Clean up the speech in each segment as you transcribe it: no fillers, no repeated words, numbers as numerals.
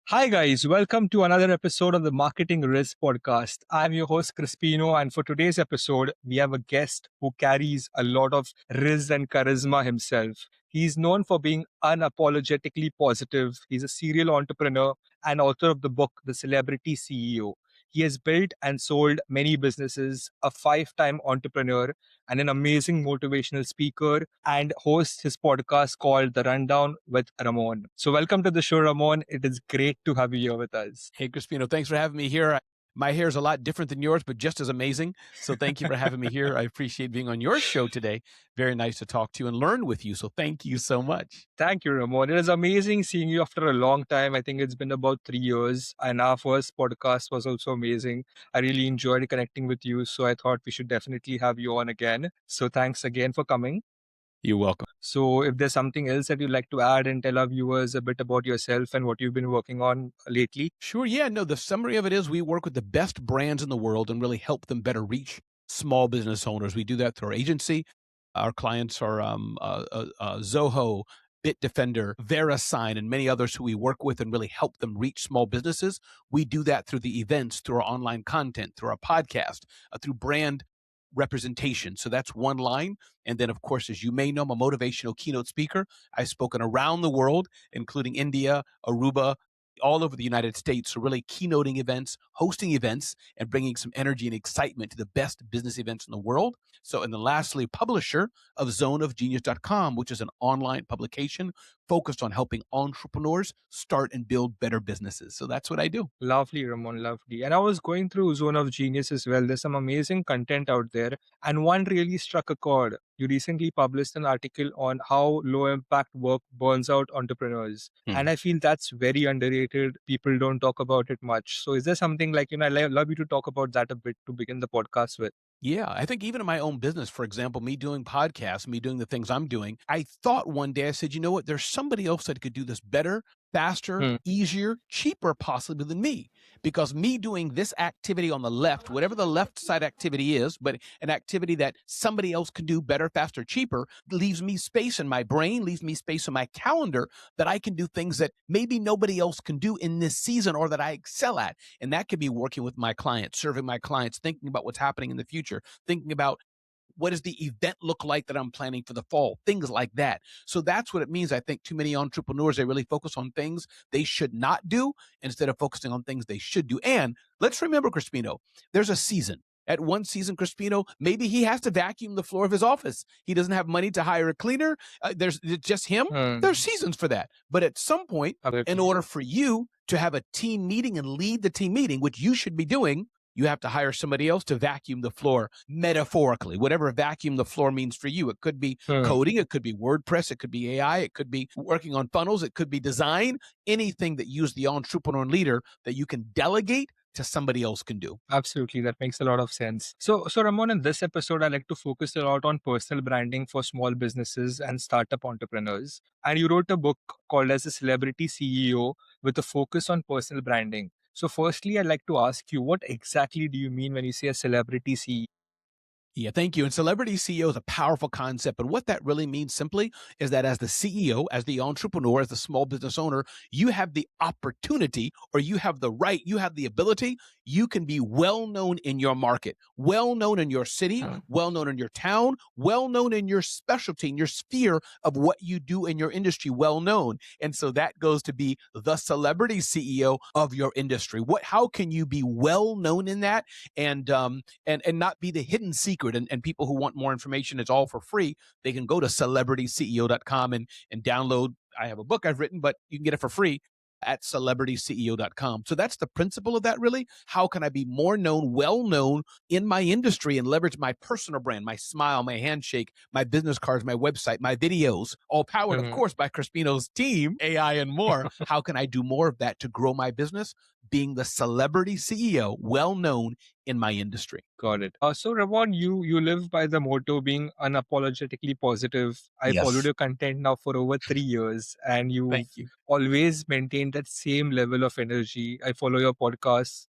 Hi, guys. Welcome to another episode of the Marketing Rizz Podcast. I'm your host, Crispino, and for today's episode, we have a guest who carries a lot of rizz and charisma himself. He's known for being unapologetically positive. He's a serial entrepreneur and author of the book, The Celebrity CEO. He has built and sold many businesses, a five-time entrepreneur, and an amazing motivational speaker, and hosts his podcast called The Rundown with Ramon. So, welcome to the show, Ramon. It is great to have you here with us. Hey, Crispino, thanks for having me here. My hair is a lot different than yours, but just as amazing. So thank you for having me here. I appreciate being on your show today. Very nice to talk to you and learn with you. So thank you so much. Thank you, Ramon. It is amazing seeing you after a long time. I think it's been about 3 years, and our first podcast was also amazing. I really enjoyed connecting with you, so I thought we should definitely have you on again. So, thanks again for coming. You're welcome. So, if there's something else that you'd like to add and tell our viewers a bit about yourself and what you've been working on lately. Sure. Yeah. No, the summary of it is we work with the best brands in the world and really help them better reach small business owners. We do that through our agency. Our clients are Zoho, Bitdefender, VeriSign, and many others who we work with and really help them reach small businesses. We do that through the events, through our online content, through our podcast, through brand representation. So that's one line. And then, of course, as you may know, I'm a motivational keynote speaker. I've spoken around the world, including India, Aruba, all over the United States. So really keynoting events, hosting events, and bringing some energy and excitement to the best business events in the world. So, and then lastly, publisher of zoneofgenius.com, which is an online publication focused on helping entrepreneurs start and build better businesses. So that's what I do. Lovely, Ramon, lovely. And I was going through Zone of Genius as well. There's some amazing content out there. And one really struck a chord. You recently published an article on how low impact work burns out entrepreneurs. And I feel that's very underrated. People don't talk about it much. So is there something like, I'd love you to talk about that a bit to begin the podcast with. Yeah, I think even in my own business, for example, me doing podcasts, me doing the things I'm doing, I thought one day, I said, you know what, there's somebody else that could do this better, faster, easier, cheaper possibly than me. Because me doing this activity on the left, whatever the left side activity is, but an activity that somebody else can do better, faster, cheaper, leaves me space in my brain, leaves me space in my calendar that I can do things that maybe nobody else can do in this season or that I excel at. And that could be working with my clients, serving my clients, thinking about what's happening in the future, thinking about what does the event look like that I'm planning for the fall, things like that. So that's what it means. I think too many entrepreneurs, they really focus on things they should not do instead of focusing on things they should do. And let's remember, Crispino, there's a season. At one season, Crispino, maybe he has to vacuum the floor of his office. He doesn't have money to hire a cleaner. There's just him. There's seasons for that. But at some point, in order for you to have a team meeting and lead the team meeting, which you should be doing, you have to hire somebody else to vacuum the floor, metaphorically, whatever vacuum the floor means for you. It could be coding, it could be WordPress, it could be AI, it could be working on funnels, it could be design, anything that you as the entrepreneur and leader that you can delegate to somebody else can do. Absolutely. That makes a lot of sense. So Ramon, in this episode, I like to focus a lot on personal branding for small businesses and startup entrepreneurs. And you wrote a book called as The Celebrity CEO with a focus on personal branding. So firstly, I'd like to ask you, what exactly do you mean when you say a celebrity CEO? Yeah, thank you. And celebrity CEO is a powerful concept. And what that really means simply is that as the CEO, as the entrepreneur, as the small business owner, you have the opportunity or you have the right, you have the ability, you can be well known in your market, well known in your city, well known in your town, well known in your specialty, in your sphere of what you do in your industry, well known. And so that goes to be the celebrity CEO of your industry. How can you be well known in that and not be the hidden secret? And people who want more information, it's all for free. They can go to celebritysceo.com and download. I have a book I've written, but you can get it for free at celebritysceo.com. So that's the principle of that, really. How can I be more known, well known in my industry and leverage my personal brand, my smile, my handshake, my business cards, my website, my videos, all powered, of course, by Crispino's team, AI and more. How can I do more of that to grow my business? Being the celebrity CEO, well known in my industry. Got it. So Ramon, you live by the motto being unapologetically positive. I Yes. followed your content now for over 3 years, and Thank you. always maintained that same level of energy. I follow your podcasts,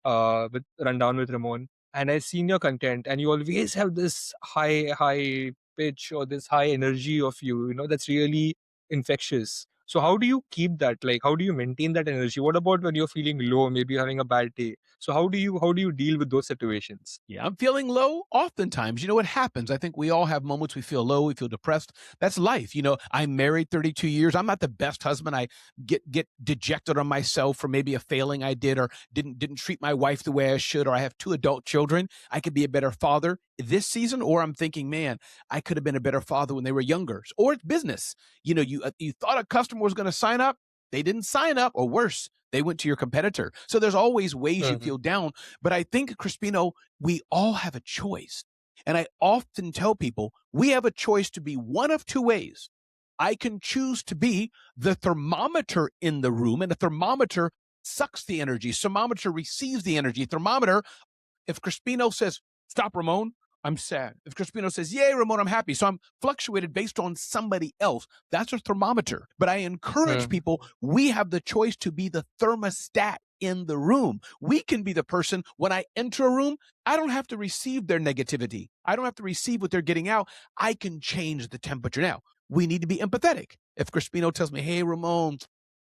with Rundown with Ramon, and I've seen your content, and you always have this high pitch or this high energy of you. That's really infectious. So how do you keep that? Like, how do you maintain that energy? What about when you're feeling low, maybe you're having a bad day? So how do you deal with those situations? Yeah, I'm feeling low. Oftentimes, you know what happens? I think we all have moments we feel low, we feel depressed. That's life. You know, I'm married 32 years. I'm not the best husband. I get dejected on myself for maybe a failing I did, or didn't treat my wife the way I should, or I have 2 adult children. I could be a better father this season, or I'm thinking, man, I could have been a better father when they were younger. Or it's business. You know, you thought a customer was going to sign up, they didn't sign up, or worse, they went to your competitor. So there's always ways you Mhm. feel down. But I think, Crispino, we all have a choice. And I often tell people we have a choice to be one of two ways. I can choose to be the thermometer in the room, and a thermometer sucks the energy. Thermometer receives the energy. Thermometer, if Crispino says, stop, Ramon, I'm sad. If Crispino says, yay, Ramon, I'm happy. So I'm fluctuated based on somebody else. That's a thermometer. But I encourage Mhm. people, we have the choice to be the thermostat in the room. We can be the person when I enter a room, I don't have to receive their negativity. I don't have to receive what they're getting out. I can change the temperature. Now, we need to be empathetic. If Crispino tells me, hey, Ramon,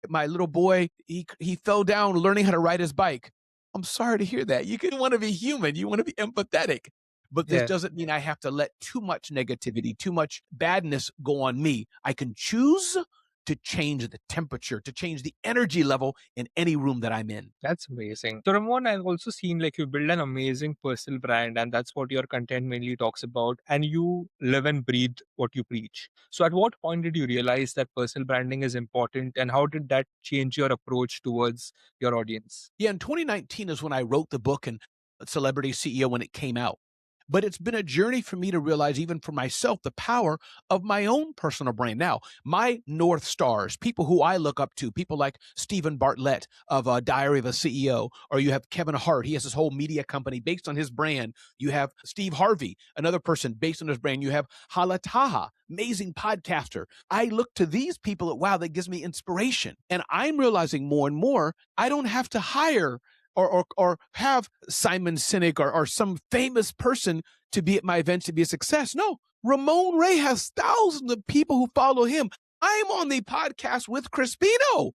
my little boy, he fell down learning how to ride his bike. I'm sorry to hear that. You can want to be human. You want to be empathetic. But this Yeah. doesn't mean I have to let too much negativity, too much badness go on me. I can choose to change the temperature, to change the energy level in any room that I'm in. That's amazing. So, Ramon, I've also seen like you build an amazing personal brand, and that's what your content mainly talks about. And you live and breathe what you preach. So, at what point did you realize that personal branding is important, and how did that change your approach towards your audience? Yeah, in 2019 is when I wrote the book and Celebrity CEO when it came out. But it's been a journey for me to realize, even for myself, the power of my own personal brand. Now, my North Stars, people who I look up to, people like Stephen Bartlett of Diary of a CEO, or you have Kevin Hart. He has his whole media company based on his brand. You have Steve Harvey, another person based on his brand. You have Hala Taha, amazing podcaster. I look to these people at wow, that gives me inspiration. And I'm realizing more and more, I don't have to hire or have Simon Sinek or some famous person to be at my events to be a success. No, Ramon Ray has thousands of people who follow him. I'm on the podcast with Crispino.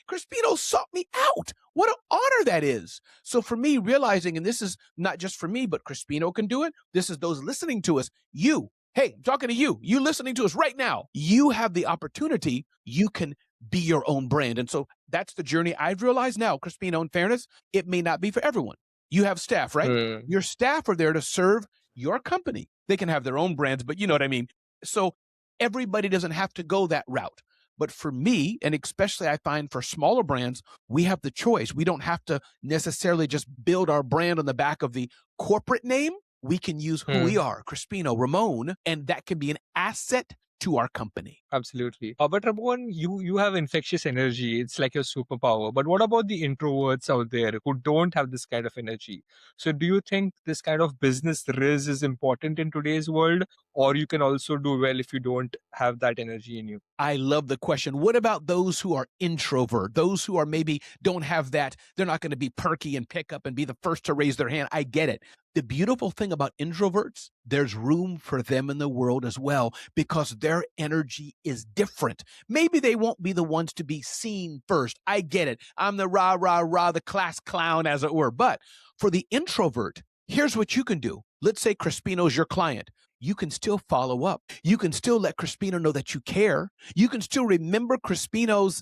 Crispino sought me out. What an honor that is. So for me, realizing, and this is not just for me, but Crispino can do it. This is those listening to us. You, hey, I'm talking to you. You listening to us right now. You have the opportunity. You can be your own brand. And so that's the journey I've realized now, Crispino, in fairness, it may not be for everyone. You have staff, right? Mm. Your staff are there to serve your company. They can have their own brands, but you know what I mean. So everybody doesn't have to go that route. But for me, and especially I find for smaller brands, we have the choice. We don't have to necessarily just build our brand on the back of the corporate name. We can use who we Mm. are, Crispino, Ramon, and that can be an asset to our company. Absolutely. But Ramon, you have infectious energy. It's like your superpower. But what about the introverts out there who don't have this kind of energy? So do you think this kind of business riz is important in today's world, or you can also do well if you don't have that energy in you? I love the question. What about those who are introvert? Those who are maybe don't have that, they're not going to be perky and pick up and be the first to raise their hand. I get it. The beautiful thing about introverts, there's room for them in the world as well because their energy is different. Maybe they won't be the ones to be seen first. I get it. I'm the rah, rah, rah, the class clown, as it were. But for the introvert, here's what you can do. Let's say Crispino's your client. You can still follow up. You can still let Crispino know that you care. You can still remember Crispino's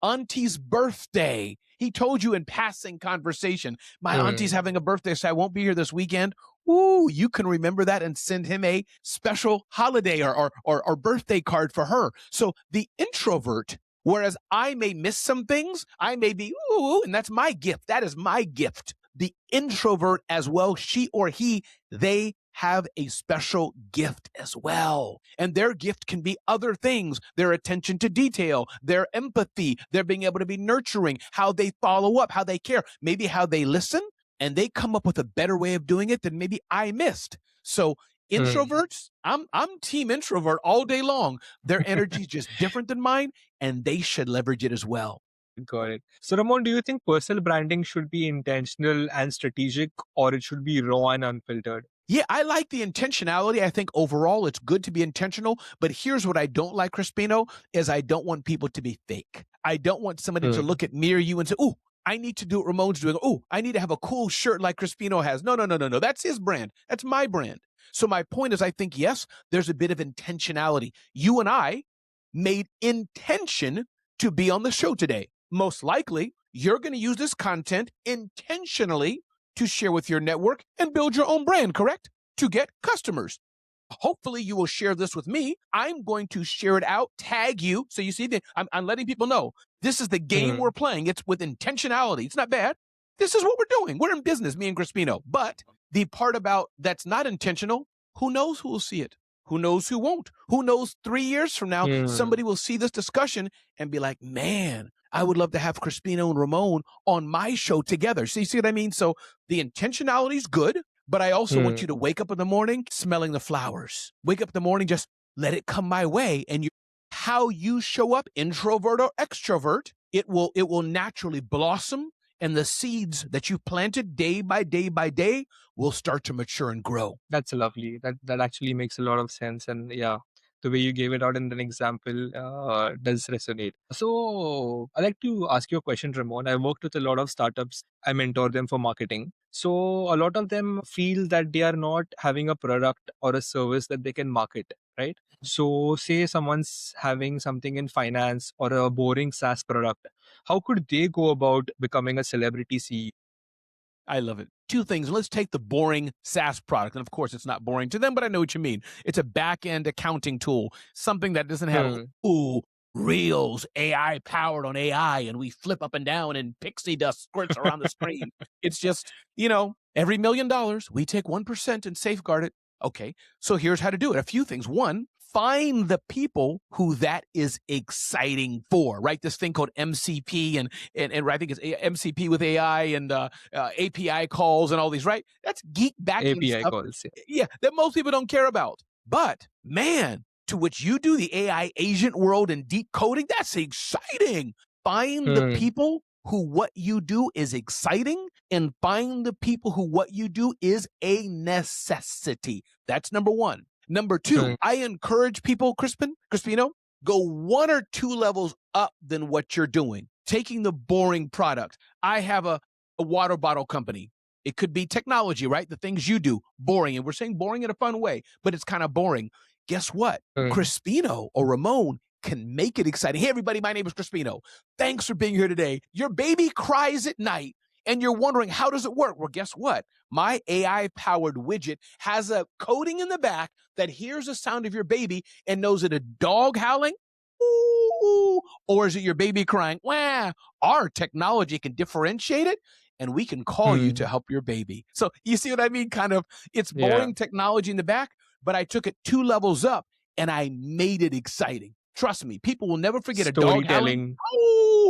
auntie's birthday. He told you in passing conversation, my auntie's Mm. having a birthday, so I won't be here this weekend. Ooh, you can remember that and send him a special holiday or birthday card for her. So the introvert, whereas I may miss some things, I may be, ooh, and that's my gift. That is my gift. The introvert as well, she or he, they have a special gift as well. And their gift can be other things, their attention to detail, their empathy, their being able to be nurturing, how they follow up, how they care, maybe how they listen, and they come up with a better way of doing it than maybe I missed. So Mm. introverts, I'm team introvert all day long. Their energy is just different than mine, and they should leverage it as well. Got it. So, Ramon, do you think personal branding should be intentional and strategic, or it should be raw and unfiltered? Yeah, I like the intentionality. I think overall it's good to be intentional. But here's what I don't like, Crispino, is I don't want people to be fake. I don't want somebody to look at me or you and say, oh, I need to do what Ramon's doing. Oh, I need to have a cool shirt like Crispino has. No, no, no, no, no. That's his brand. That's my brand. So my point is, I think, yes, there's a bit of intentionality. You and I made intention to be on the show today. Most likely, you're going to use this content intentionally to share with your network and build your own brand, correct? To get customers. Hopefully you will share this with me. I'm going to share it out, tag you. So you see, I'm letting people know this is the game we're playing. It's with intentionality. It's not bad. This is what we're doing. We're in business, me and Crispino. But the part about that's not intentional, who knows who will see it? Who knows who won't? Who knows 3 years from now, somebody will see this discussion and be like, man, I would love to have Crispino and Ramon on my show together. See what I mean? So the intentionality is good, but I also want you to wake up in the morning smelling the flowers. Wake up in the morning, just let it come my way. And how you show up, introvert or extrovert, it will naturally blossom. And the seeds that you've planted day by day by day will start to mature and grow. That's lovely. That actually makes a lot of sense. And yeah, the way you gave it out in an example does resonate. So I'd like to ask you a question, Ramon. I worked with a lot of startups. I mentor them for marketing. So a lot of them feel that they are not having a product or a service that they can market, right? So say someone's having something in finance or a boring SaaS product. How could they go about becoming a celebrity CEO? I love it. Two things. Let's take the boring SaaS product. And of course, it's not boring to them, but I know what you mean. It's a back-end accounting tool, something that doesn't have, reels, AI powered on AI, and we flip up and down and pixie dust squirts around the screen. It's just, every $1 million, we take 1% and safeguard it. Okay, so here's how to do it. A few things. One, find the people who that is exciting for, right? This thing called MCP and I think it's MCP with AI and API calls and all these, right? That's geek backend API stuff. calls. Yeah, that most people don't care about. But man, to which you do the AI agent world and deep coding, that's exciting. Find the people who what you do is exciting and find the people who what you do is a necessity. That's number one. Number two, I encourage people, Crispino, go 1 or 2 levels up than what you're doing. Taking the boring product. I have a water bottle company. It could be technology, right? The things you do, boring. And we're saying boring in a fun way, but it's kind of boring. Guess what? Crispino or Ramon can make it exciting. Hey, everybody, my name is Crispino. Thanks for being here today. Your baby cries at night and you're wondering, how does it work? Well, guess what? My AI-powered widget has a coding in the back that hears the sound of your baby and knows it a dog howling, ooh, or is it your baby crying, wah? Our technology can differentiate it, and we can call you to help your baby. So you see what I mean? Kind of, it's boring technology in the back, but I took it 2 levels up and I made it exciting. Trust me, people will never forget a dog howling,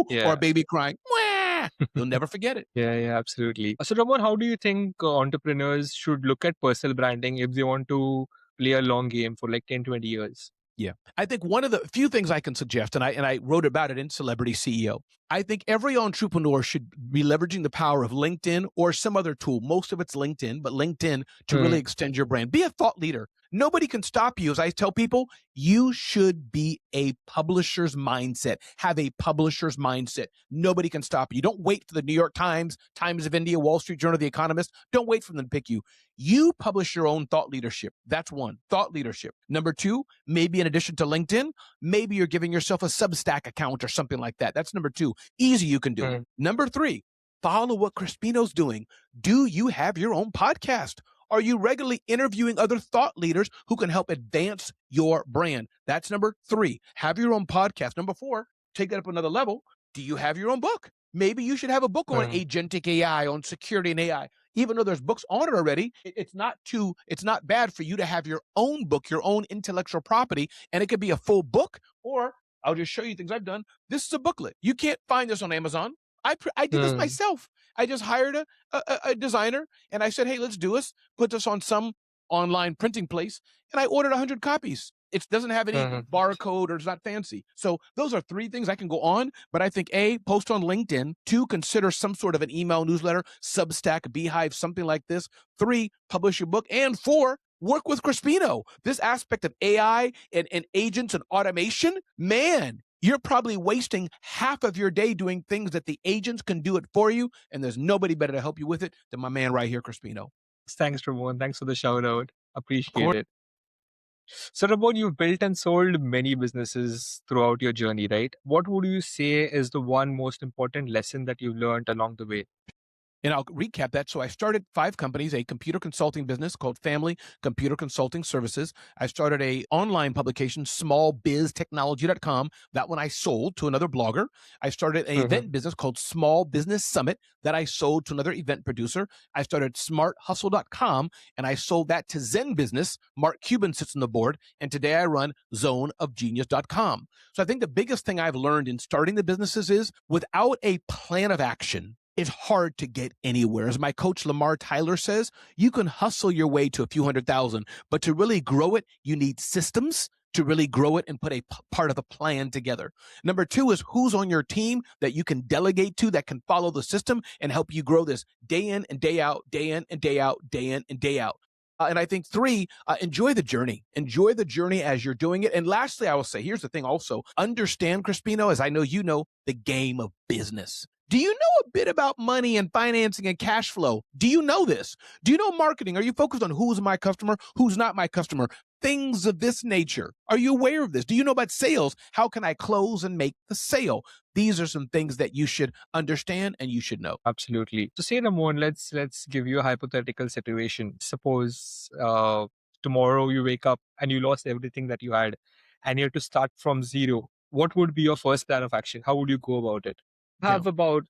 or a baby crying, wah. You'll never forget it. Yeah, absolutely. So Ramon, how do you think entrepreneurs should look at personal branding if they want to play a long game for like 10, 20 years? Yeah. I think one of the few things I can suggest, and I wrote about it in Celebrity CEO, I think every entrepreneur should be leveraging the power of LinkedIn or some other tool. Most of it's LinkedIn, but LinkedIn to really extend your brand. Be a thought leader. Nobody can stop you. As I tell people, you should be a publisher's mindset. Have a publisher's mindset. Nobody can stop you. Don't wait for the New York Times, Times of India, Wall Street Journal, The Economist. Don't wait for them to pick you. You publish your own thought leadership. That's one, thought leadership. Number two, maybe in addition to LinkedIn, maybe you're giving yourself a Substack account or something like that. That's number two. Easy, you can do. Number three, follow what Crispino's doing. Do you have your own podcast? Are you regularly interviewing other thought leaders who can help advance your brand? That's number three. Have your own podcast. Number four, take that up another level. Do you have your own book? Maybe you should have a book on agentic AI, on security and AI. Even though there's books on it already, it's not bad for you to have your own book, your own intellectual property, and it could be a full book, or I'll just show you things I've done. This is a booklet. You can't find this on Amazon. I did this myself. I just hired a designer and I said, hey, let's do this. Put this on some online printing place. And I ordered 100 copies. It doesn't have any barcode or it's not fancy. So those are 3 things I can go on. But I think A, post on LinkedIn. 2, consider some sort of an email newsletter, Substack, Beehive, something like this. 3, publish your book. And 4, work with Crispino. This aspect of AI and agents and automation, man, you're probably wasting half of your day doing things that the agents can do it for you. And there's nobody better to help you with it than my man right here, Crispino. Thanks, Ramon. Thanks for the shout out. Appreciate it. So, Ramon, you've built and sold many businesses throughout your journey, right? What would you say is the one most important lesson that you've learned along the way? And I'll recap that. So I started 5 companies, a computer consulting business called Family Computer Consulting Services. I started a online publication, smallbiztechnology.com. That one I sold to another blogger. I started an event business called Small Business Summit that I sold to another event producer. I started smarthustle.com and I sold that to Zen Business. Mark Cuban sits on the board. And today I run zoneofgenius.com. So I think the biggest thing I've learned in starting the businesses is without a plan of action, it's hard to get anywhere. As my coach Lamar Tyler says, you can hustle your way to a few 100,000, but to really grow it, you need systems to really grow it and put a part of the plan together. Number 2 is who's on your team that you can delegate to that can follow the system and help you grow this day in and day out, day in and day out, day in and day out. And I think 3, enjoy the journey. Enjoy the journey as you're doing it. And lastly, I will say, here's the thing also, understand, Crispino, as I know you know, the game of business. Do you know a bit about money and financing and cash flow? Do you know this? Do you know marketing? Are you focused on who's my customer, who's not my customer? Things of this nature. Are you aware of this? Do you know about sales? How can I close and make the sale? These are some things that you should understand and you should know. Absolutely. So say, Ramon, let's give you a hypothetical situation. Suppose tomorrow you wake up and you lost everything that you had and you have to start from zero. What would be your first plan of action? How would you go about it? You have about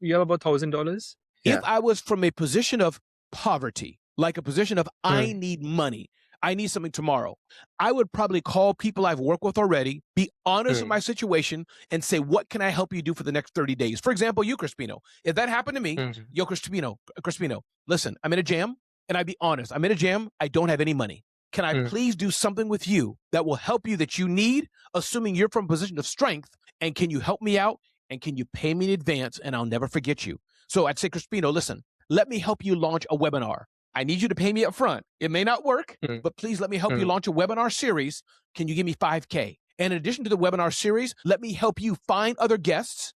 $1,000. If I was from a position of poverty, like a position of I need money, I need something tomorrow, I would probably call people I've worked with already, be honest with my situation, and say, what can I help you do for the next 30 days? For example, you, Crispino. If that happened to me, yo, Crispino, listen, I'm in a jam, and I'd be honest. I'm in a jam. I don't have any money. Can I please do something with you that will help you that you need, assuming you're from a position of strength, and can you help me out? And can you pay me in advance and I'll never forget you? So I'd say, Crispino, listen, let me help you launch a webinar. I need you to pay me up front. It may not work, but please let me help you launch a webinar series. Can you give me $5,000? And in addition to the webinar series, let me help you find other guests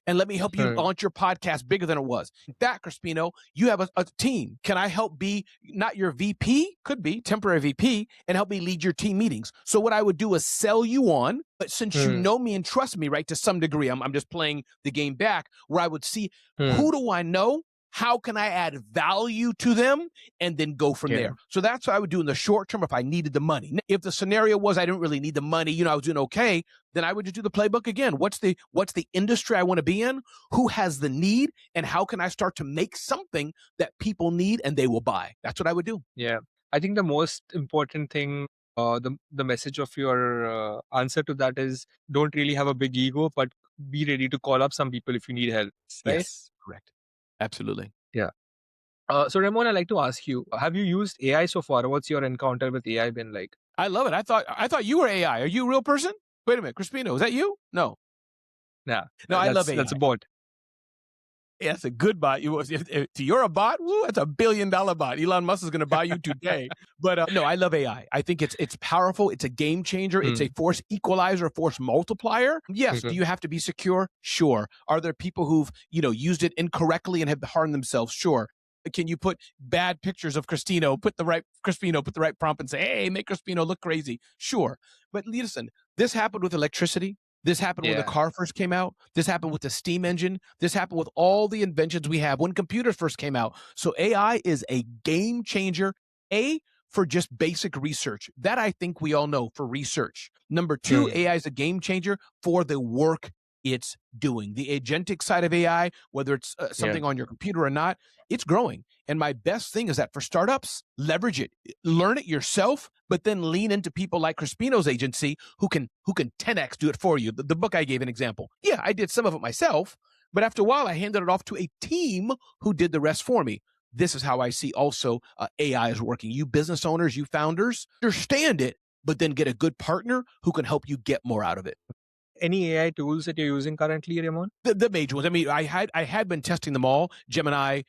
and let me help you launch your podcast bigger than it was. In fact, Crispino, you have a team. Can I help be not your VP? Could be temporary VP and help me lead your team meetings. So what I would do is sell you on, but since you know me and trust me, right, to some degree, I'm just playing the game back where I would see who do I know? How can I add value to them and then go from there? So that's what I would do in the short term if I needed the money. If the scenario was I didn't really need the money, I was doing okay, then I would just do the playbook again. What's the industry I want to be in? Who has the need? And how can I start to make something that people need and they will buy? That's what I would do. Yeah. I think the most important thing, the message of your answer to that is don't really have a big ego, but be ready to call up some people if you need help. Right? Yes, correct. Absolutely. Yeah. So Ramon, I'd like to ask you, have you used AI so far? What's your encounter with AI been like? I love it. I thought you were AI. Are you a real person? Wait a minute, Crispino, is that you? No. Nah. No, I love AI. That's a bot. Yeah, that's a good bot. If you're a bot, woo, that's $1 billion bot. Elon Musk is going to buy you today. But no, I love AI. I think it's powerful. It's a game changer. It's a force equalizer, a force multiplier. Yes. Do you have to be secure? Sure. Are there people who've used it incorrectly and have harmed themselves? Sure. Can you put bad pictures of Crispino, put the right prompt and say, hey, make Crispino look crazy? Sure. But listen, this happened with electricity. This happened when the car first came out. This happened with the steam engine. This happened with all the inventions we have when computers first came out. So AI is a game changer, for just basic research. That I think we all know for research. Number 2, AI is a game changer for the work it's doing. The agentic side of AI, whether it's something on your computer or not, it's growing. And my best thing is that for startups, leverage it, learn it yourself, but then lean into people like Crispino's agency who can 10x do it for you. The book I gave an example. Yeah, I did some of it myself, but after a while I handed it off to a team who did the rest for me. This is how I see also AI is working. You business owners, you founders, understand it, but then get a good partner who can help you get more out of it. Any AI tools that you're using currently, Ramon? The major ones. I mean, I had been testing them all. Gemini,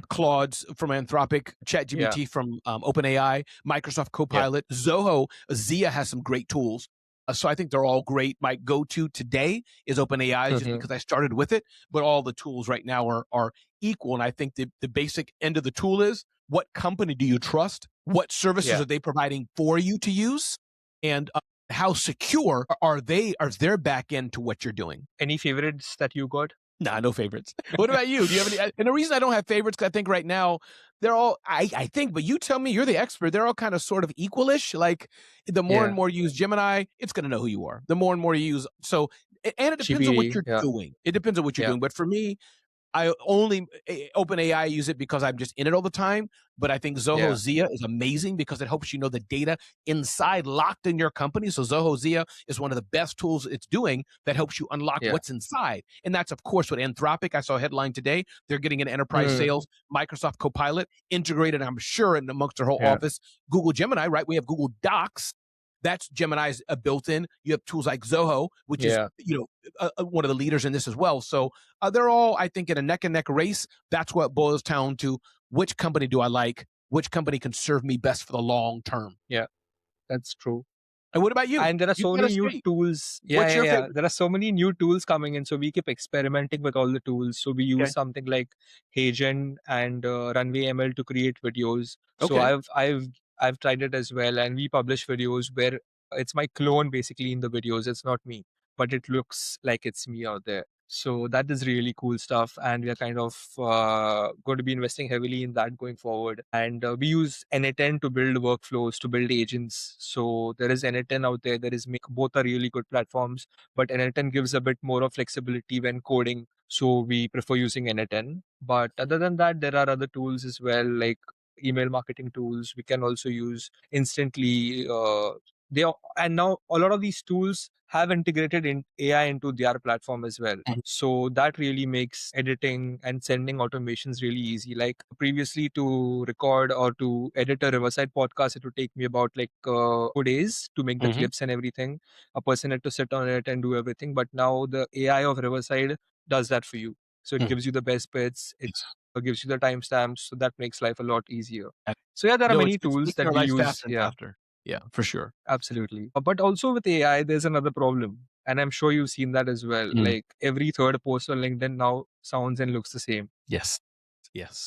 Claude's from Anthropic, ChatGPT from OpenAI, Microsoft Copilot, Zoho, Zia has some great tools. So I think they're all great. My go-to today is OpenAI just because I started with it, but all the tools right now are equal. And I think the basic end of the tool is, what company do you trust? What services are they providing for you to use? And how secure are their back end to what you're doing? Any favorites that you got? Nah, no favorites. What about you? Do you have any? And the reason I don't have favorites, because I think right now they're all, I think, but you tell me, you're the expert. They're all kind of sort of equalish. Like the more and more you use Gemini, it's going to know who you are. The more and more you use. So, and it depends on what you're doing. It depends on what you're doing. But for me, I only OpenAI use it because I'm just in it all the time. But I think Zoho Zia is amazing because it helps you know the data inside locked in your company. So Zoho Zia is one of the best tools it's doing that helps you unlock what's inside. And that's, of course, what Anthropic, I saw a headline today, they're getting an enterprise sales, Microsoft Copilot integrated, I'm sure, in amongst their whole office. Google Gemini, right? We have Google Docs. That's Gemini's built-in. You have tools like Zoho, which is one of the leaders in this as well. So they're all, I think, in a neck-and-neck race. That's what boils down to, which company do I like? Which company can serve me best for the long term? Yeah, that's true. And what about you? And there are so many new tools. What's your favorite? There are so many new tools coming in. So we keep experimenting with all the tools. So we use something like HeyGen and Runway ML to create videos. So I've tried it as well. And we publish videos where it's my clone basically in the videos. It's not me, but it looks like it's me out there. So that is really cool stuff. And we are kind of going to be investing heavily in that going forward. And we use N10 to build workflows, to build agents. So there is N10 out there. There is Make. Both are really good platforms. But N10 gives a bit more of flexibility when coding. So we prefer using N10. But other than that, there are other tools as well, like email marketing tools. We can also use instantly. And now a lot of these tools have integrated in AI into their platform as well. So that really makes editing and sending automations really easy. Like previously, to record or to edit a Riverside podcast, it would take me about 4 days to make the clips and everything. A person had to sit on it and do everything. But now the AI of Riverside does that for you. So it gives you the best bits. It gives you the timestamps. So that makes life a lot easier. So yeah, there are many tools that we use. Yeah, for sure. Absolutely. But also with AI, there's another problem. And I'm sure you've seen that as well. Like every third post on LinkedIn now sounds and looks the same. Yes,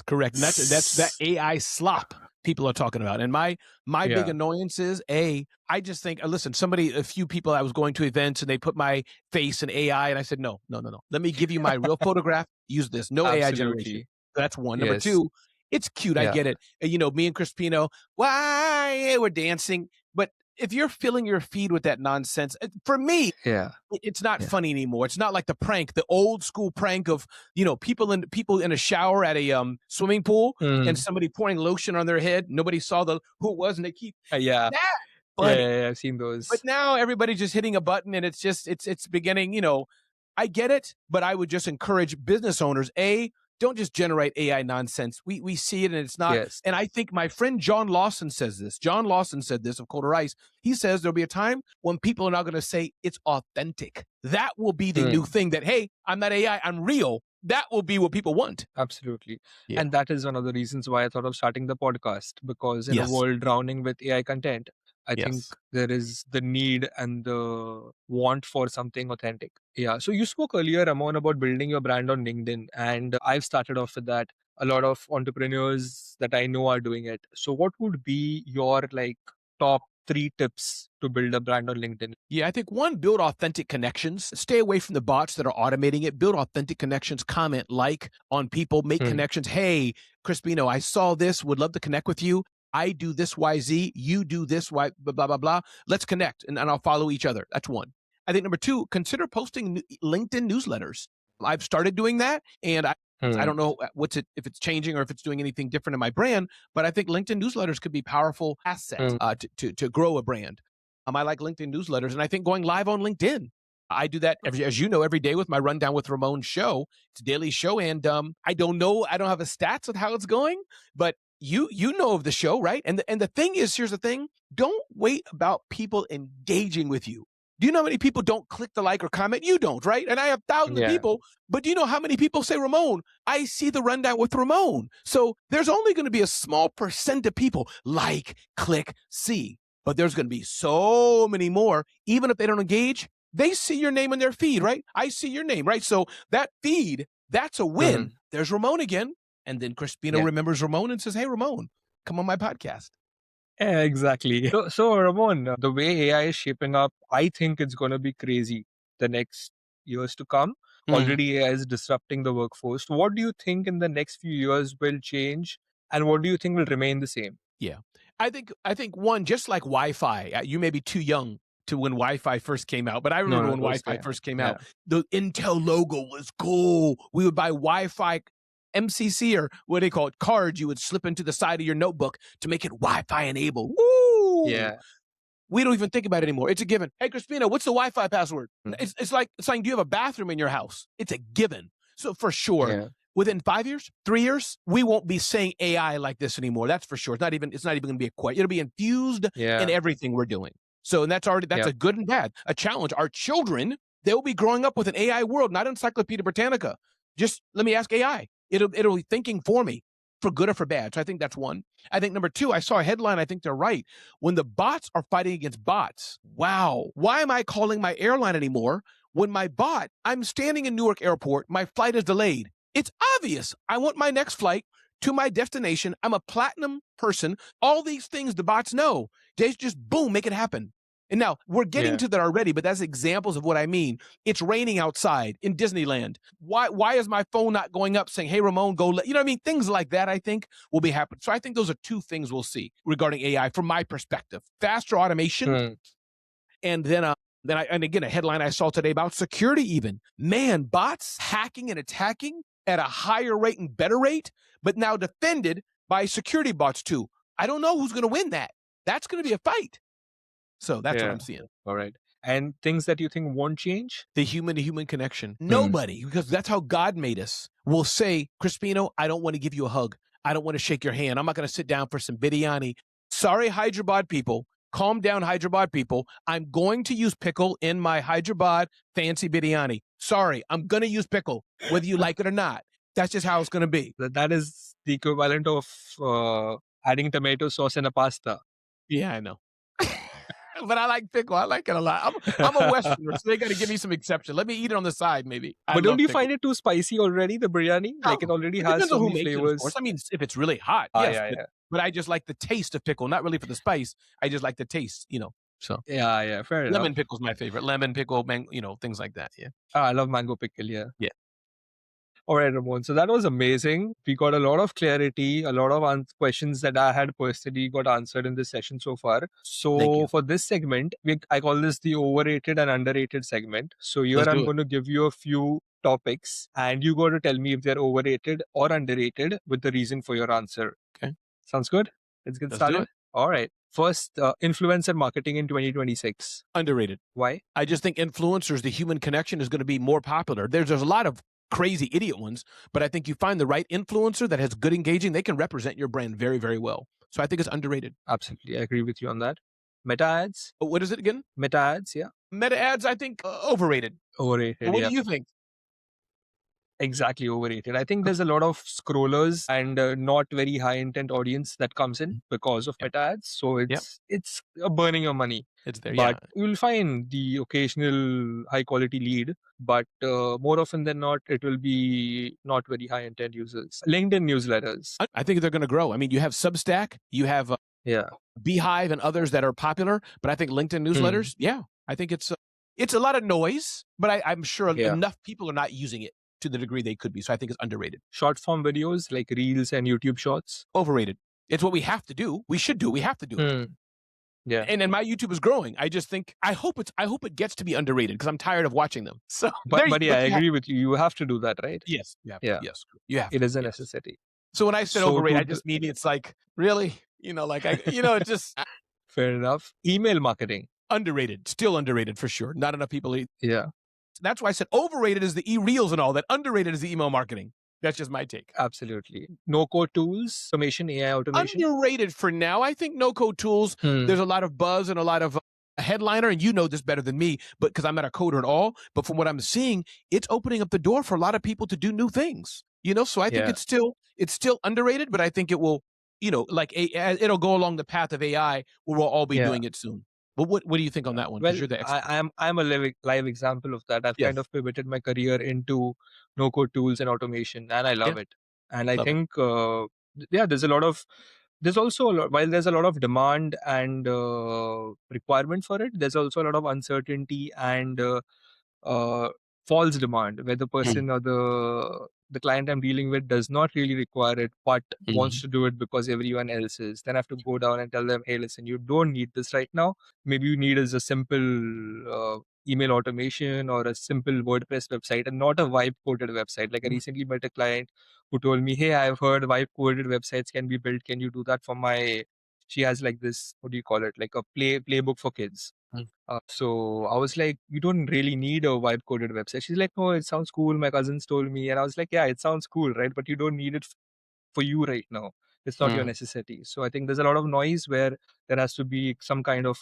correct. And that's that AI slop people are talking about. And my big annoyance is, I just think, listen, a few people, I was going to events and they put my face in AI and I said, no. Let me give you my real photograph. Use this. No AI generation. That's one. Number two, it's cute. I get it. Me and Crispino, why we're dancing. But if you're filling your feed with that nonsense, for me, it's not funny anymore. It's not like the prank, the old school prank of, people in a shower at a swimming pool and somebody pouring lotion on their head. Nobody saw who it was, and they keep I've seen those. But now everybody's just hitting a button, and it's beginning. I get it, but I would just encourage business owners, don't just generate AI nonsense. We see it and it's not. And I think my friend John Lawson says this. John Lawson said this of Colder Ice. He says there'll be a time when people are not going to say it's authentic. That will be the new thing that, hey, I'm not AI, I'm real. That will be what people want. Absolutely. Yeah. And that is one of the reasons why I thought of starting the podcast, because in a world drowning with AI content, I think there is the need and the want for something authentic. Yeah. So you spoke earlier, Ramon, about building your brand on LinkedIn, and I've started off with that. A lot of entrepreneurs that I know are doing it. So what would be your top 3 tips to build a brand on LinkedIn? Yeah, I think one, build authentic connections. Stay away from the bots that are automating it. Build authentic connections. Comment, on people. Make connections. Hey, Crispino, I saw this. Would love to connect with you. I do this, YZ. You do this, Y, blah, blah, blah. Let's connect, and I'll follow each other. That's one. I think number 2, consider posting LinkedIn newsletters. I've started doing that, and I don't know if it's changing or if it's doing anything different in my brand, but I think LinkedIn newsletters could be powerful assets to grow a brand. I like LinkedIn newsletters, and I think going live on LinkedIn. I do that, as you know, every day with my Rundown with Ramon show. It's a daily show, and I don't know. I don't have a stats of how it's going, but you know of the show, right? And the thing is, here's the thing. Don't wait about people engaging with you. Do you know how many people don't click the like or comment? You don't, right? And I have thousands of people, but do you know how many people say, Ramon, I see the rundown with Ramon? So there's only going to be a small percent of people like, click, see. But there's going to be so many more, even if they don't engage, they see your name in their feed, right? I see your name, right? So that feed, that's a win. There's Ramon again. And then Crispino remembers Ramon and says, hey, Ramon, come on my podcast. Yeah, exactly. So Ramon, the way AI is shaping up, I think it's going to be crazy the next years to come. Already AI is disrupting the workforce. What do you think in the next few years will change, and what do you think will remain the same? Yeah. I think one, just like Wi-Fi, you may be too young to when Wi-Fi first came out, but I remember when Wi-Fi first came out, the Intel logo was cool. We would buy Wi-Fi MCC, or what do they call it, cards you would slip into the side of your notebook to make it Wi-Fi enabled. Woo! Yeah. We don't even think about it anymore. It's a given. Hey, Crispino, what's the Wi-Fi password? It's like saying, do you have a bathroom in your house? It's a given. So for sure, within 5 years, 3 years, we won't be saying AI like this anymore. That's for sure. It's not even going to be a question. It'll be infused in everything we're doing. So, and that's a good and bad, a challenge. Our children, they'll be growing up with an AI world, not Encyclopedia Britannica. Just let me ask AI. It'll be thinking for me, for good or for bad. So I think that's one. I think number two, I saw a headline. I think they're right. When the bots are fighting against bots, wow, why am I calling my airline anymore when my bot, I'm standing in Newark Airport, my flight is delayed? It's obvious. I want my next flight to my destination. I'm a platinum person. All these things the bots know. They just boom, make it happen. And now we're getting to that already, but that's examples of what I mean. It's raining outside in Disneyland. Why is my phone not going up saying, hey, Ramon, go, you know what I mean? Things like that, I think, will be happening. So I think those are two things we'll see regarding AI from my perspective. Faster automation. And then and again, a headline I saw today about security even. Man, bots hacking and attacking at a higher rate and better rate, but now defended by security bots too. I don't know who's going to win that. That's going to be a fight. So that's what I'm seeing. All right. And things that you think won't change? The human-to-human connection. Nobody, because that's how God made us, will say, Crispino, I don't want to give you a hug. I don't want to shake your hand. I'm not going to sit down for some biryani. Sorry, Hyderabad people. Calm down, Hyderabad people. I'm going to use pickle in my Hyderabad fancy biryani. Sorry, I'm going to use pickle, whether you like it or not. That's just how it's going to be. That is the equivalent of adding tomato sauce in a pasta. Yeah, I know. But I like pickle. I like it a lot. I'm a Westerner, so they got to give me some exception. Let me eat it on the side, maybe. But don't you find it too spicy already, the biryani? No, like it already has so many flavors. I mean, if it's really hot, yes. But I just like the taste of pickle, not really for the spice. I just like the taste, So fair enough. Lemon pickle's my favorite. Lemon pickle, things like that. Yeah. I love mango pickle. Yeah. All right, Ramon. So that was amazing. We got a lot of clarity, a lot of questions that I had personally got answered in this session so far. So for this segment, I call this the overrated and underrated segment. So here I'm going to give you a few topics and you got to tell me if they're overrated or underrated with the reason for your answer. Okay. Sounds good? Let's get started. All right. First, influencer marketing in 2026. Underrated. Why? I just think influencers, the human connection is going to be more popular. There's a lot of crazy idiot ones, but I think you find the right influencer that has good engaging, they can represent your brand very, very well. So I think it's underrated. Absolutely. I agree with you on that. Meta ads. What is it again? Meta ads, yeah. Meta ads, I think overrated. Overrated. What do you think? Exactly, overrated. I think there's a lot of scrollers and not very high intent audience that comes in because of meta ads. So it's burning your money. It's there, but you'll find the occasional high quality lead, but more often than not, it will be not very high intent users. LinkedIn newsletters. I think they're going to grow. I mean, you have Substack, you have Beehive and others that are popular, but I think LinkedIn newsletters, I think it's a lot of noise, but I'm sure enough people are not using it to the degree they could be. So I think it's underrated. Short form videos like Reels and YouTube Shorts. Overrated. It's what we have to do. We should do. We have to do it. Yeah. And my YouTube is growing. I just think, I hope it gets to be underrated because I'm tired of watching them. So, but I agree with you. You have to do that, right? Yes. Yes. Yeah. It is a necessity. So when I said overrated, I just mean it's like, really? It's just. Fair enough. Email marketing. Underrated. Still underrated for sure. Not enough people. Yeah. That's why I said overrated is the e-reels and all that. Underrated is the email marketing. That's just my take. Absolutely. No-code tools, automation, AI automation. Underrated for now. I think no-code tools, there's a lot of buzz and a lot of headliner, and you know this better than me, but because I'm not a coder at all. But from what I'm seeing, it's opening up the door for a lot of people to do new things. So I think Yeah. it's still underrated, but I think it will, like it'll go along the path of AI where we'll all be Yeah. doing it soon. But what do you think on that one? Because Well, you're the expert. I'm a live example of that. I've kind Yes. of pivoted my career into no-code tools and automation, and I Yeah. love it. And I Love it. think, yeah, there's also while there's a lot of demand and requirement for it, there's also a lot of uncertainty and uh, false demand where the person or the client I'm dealing with does not really require it but wants to do it because everyone else is. Then I have to go down and tell them, hey, listen, you don't need this right now. Maybe you need is a simple email automation or a simple WordPress website and not a vibe coded website. Like I recently met a client who told me, hey, I've heard vibe coded websites can be built. Can you do that for my, she has like this, what do you call it? Like a playbook for kids. So I was like, you don't really need a vibe coded website. She's like, no, it sounds cool. My cousins told me. And I was like, yeah, it sounds cool, right? But you don't need it for you right now. It's not your necessity. So I think there's a lot of noise where there has to be some kind of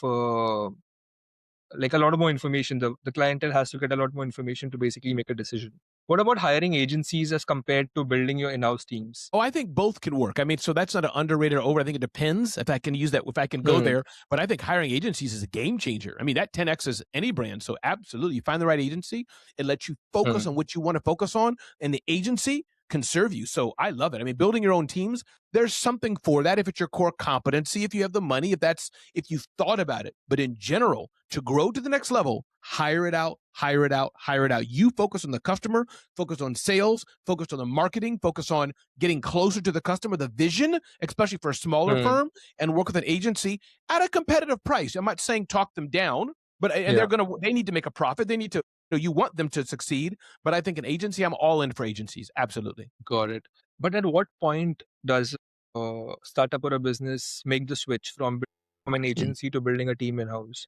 like a lot of more information. The clientele has to get a lot more information to basically make a decision. What about hiring agencies as compared to building your in-house teams? Oh, I think both can work. I mean, so that's not an underrated or over. I think it depends if I can use that, if I can go there. But I think hiring agencies is a game changer. I mean, that 10X's any brand. So absolutely, you find the right agency, it lets you focus on what you want to focus on, and the agency can serve you. So I love it. I mean, building your own teams, there's something for that if it's your core competency, if you have the money, if you've thought about it. But in general, to grow to the next level, hire it out, hire it out, hire it out. You focus on the customer, focus on sales, focus on the marketing, focus on getting closer to the customer, the vision, especially for a smaller firm, and work with an agency at a competitive price. I'm not saying talk them down, but they need to make a profit. They need to, you want them to succeed. But I think an agency, I'm all in for agencies. Absolutely. Got it. But at what point does a startup or a business make the switch from an agency to building a team in-house?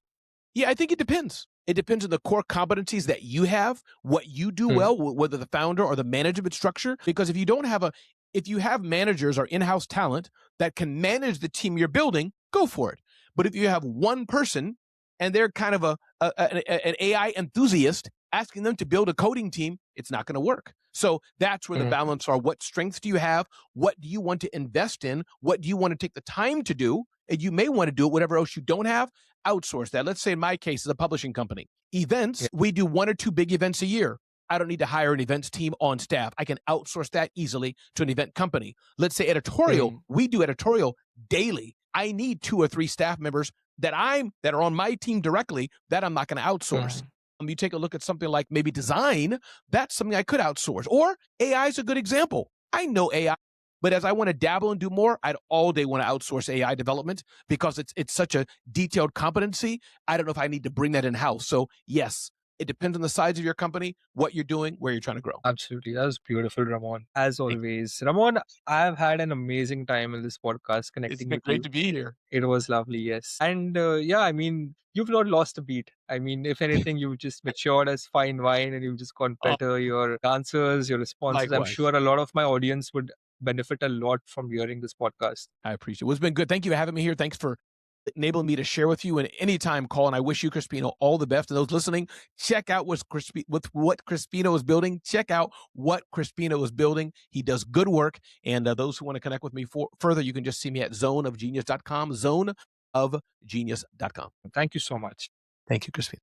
Yeah, I think it depends. It depends on the core competencies that you have, what you do well, whether the founder or the management structure. Because if you have managers or in-house talent that can manage the team you're building, go for it. But if you have one person and they're kind of an AI enthusiast, asking them to build a coding team, it's not going to work. So that's where the balance are. What strengths do you have? What do you want to invest in? What do you want to take the time to do? And you may want to do it, whatever else you don't have, outsource that. Let's say in my case, as a publishing company, events, we do 1 or 2 big events a year. I don't need to hire an events team on staff. I can outsource that easily to an event company. Let's say editorial, we do editorial daily. I need 2 or 3 staff members that are on my team directly that I'm not going to outsource. You take a look at something like maybe design, that's something I could outsource. Or AI is a good example. I know AI, but as I want to dabble and do more, I'd all day want to outsource AI development because it's such a detailed competency. I don't know if I need to bring that in-house. So yes, it depends on the size of your company, what you're doing, where you're trying to grow. Absolutely. That was beautiful, Ramon. As always. Ramon, I've had an amazing time in this podcast connecting with you. It's been great to be here. It was lovely, yes. And yeah, I mean, you've not lost a beat. I mean, if anything, you've just matured as fine wine and you've just gone better. Your answers, your responses. Likewise. I'm sure a lot of my audience would benefit a lot from hearing this podcast. I appreciate it. Well, it's been good. Thank you for having me here. Thanks for enabling me to share with you, and anytime call. And I wish you, Crispino, all the best. And those listening, check out what Crispino is building. Check out what Crispino is building. He does good work. And those who want to connect with me further, you can just see me at zoneofgenius.com, zoneofgenius.com. Thank you so much. Thank you, Crispino.